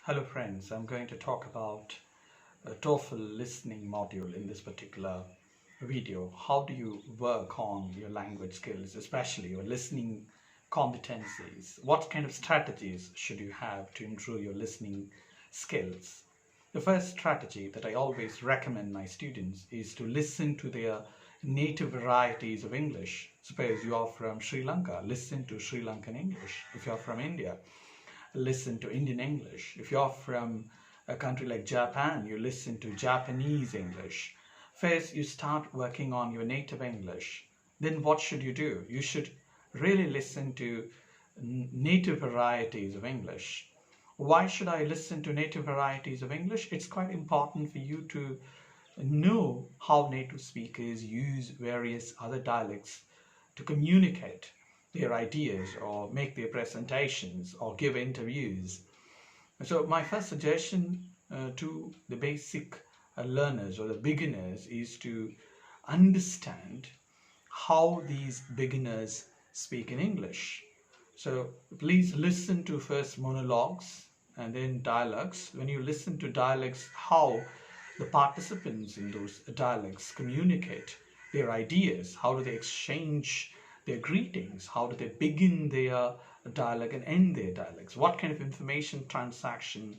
Hello friends, I'm going to talk about a TOEFL listening module in this particular video. How do you work on your language skills, especially your listening competencies? What kind of strategies should you have to improve your listening skills? The first strategy that I always recommend my students is to listen to their native varieties of English. Suppose you are from Sri Lanka, listen to Sri Lankan English. If you are from India, listen to Indian English. If you're from a country like Japan, you listen to Japanese English. First, you start working on your native English. Then what should you do? You should really listen to native varieties of English. Why should I listen to native varieties of English? It's quite important for you to know how native speakers use various other dialects to communicate their ideas or make their presentations or give interviews. So my first suggestion to the basic learners or the beginners is to understand how these beginners speak in English. So please listen to first monologues and then dialogues. When you listen to dialogues, how the participants in those dialogues communicate their ideas, how do they exchange their greetings, how do they begin their dialogue and end their dialogues, what kind of information transaction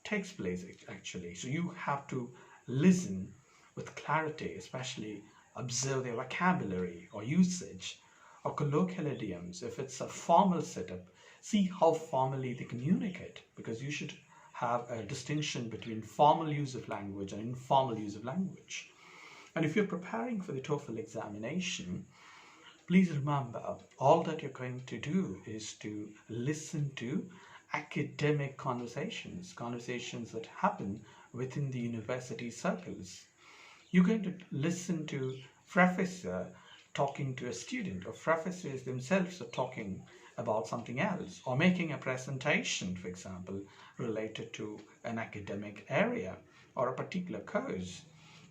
takes place actually. So you have to listen with clarity, especially observe their vocabulary or usage or colloquial idioms. If it's a formal setup, see how formally they communicate, because you should have a distinction between formal use of language and informal use of language. And if you're preparing for the TOEFL examination, please remember, all that you're going to do is to listen to academic conversations that happen within the university circles. You're going to listen to professor talking to a student, or professors themselves are talking about something else, or making a presentation, for example, related to an academic area or a particular course,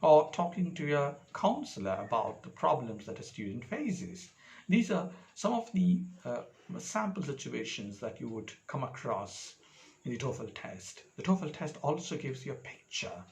or talking to a counselor about the problems that a student faces. These are some of the sample situations that you would come across in the TOEFL test. The TOEFL test also gives you a picture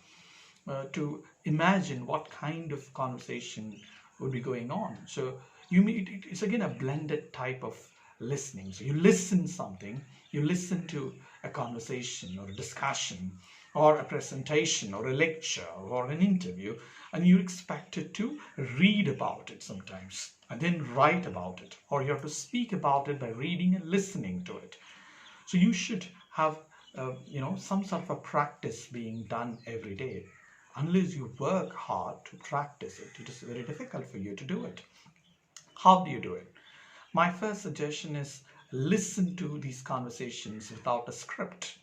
to imagine what kind of conversation would be going on. So it's again a blended type of listening. So you listen something, you listen to a conversation or a discussion or a presentation or a lecture or an interview, and you're expected to read about it sometimes and then write about it, or you have to speak about it by reading and listening to it. So you should have some sort of a practice being done every day. Unless you work hard to practice it, it is very difficult for you to do it. How do you do it? My first suggestion is listen to these conversations without a script.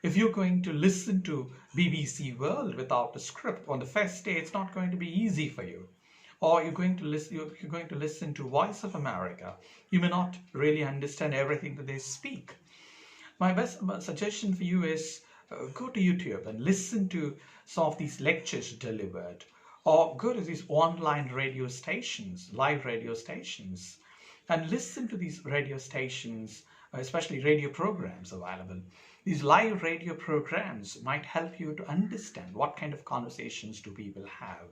If you're going to listen to BBC World without a script, on the first day, it's not going to be easy for you. Or you're going to listen to Voice of America. You may not really understand everything that they speak. My best suggestion for you is go to YouTube and listen to some of these lectures delivered, or go to these online radio stations, live radio stations, and listen to these radio stations, especially radio programs available. These live radio programs might help you to understand what kind of conversations do people have.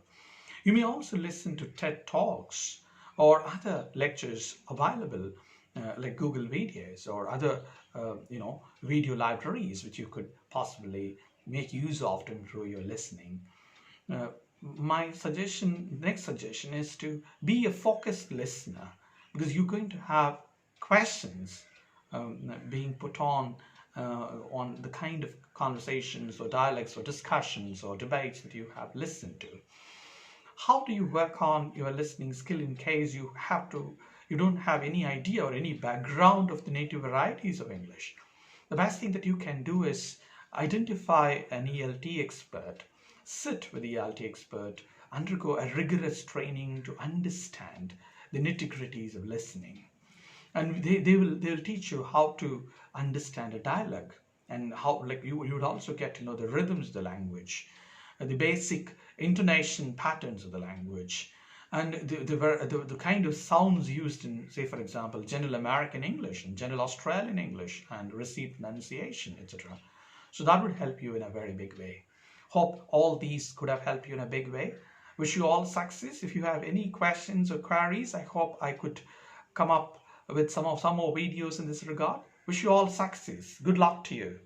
You may also listen to TED Talks or other lectures available like Google Videos or other video libraries which you could possibly make use of to improve your listening. My next suggestion is to be a focused listener, because you're going to have questions being put on the kind of conversations or dialects or discussions or debates that you have listened to. How do you work on your listening skill in case you don't have any idea or any background of the native varieties of English? The best thing that you can do is identify an ELT expert, sit with the ELT expert, undergo a rigorous training to understand the nitty-gritties of listening. And they'll teach you how to understand a dialogue, and how, like, you would also get to know the rhythms of the language, the basic intonation patterns of the language, and the kind of sounds used in, say, for example, general American English and general Australian English and received pronunciation, etc. So that would help you in a very big way. Hope all these could have helped you in a big way. Wish you all success. If you have any questions or queries, I hope I could come up with some more videos in this regard. Wish you all success. Good luck to you.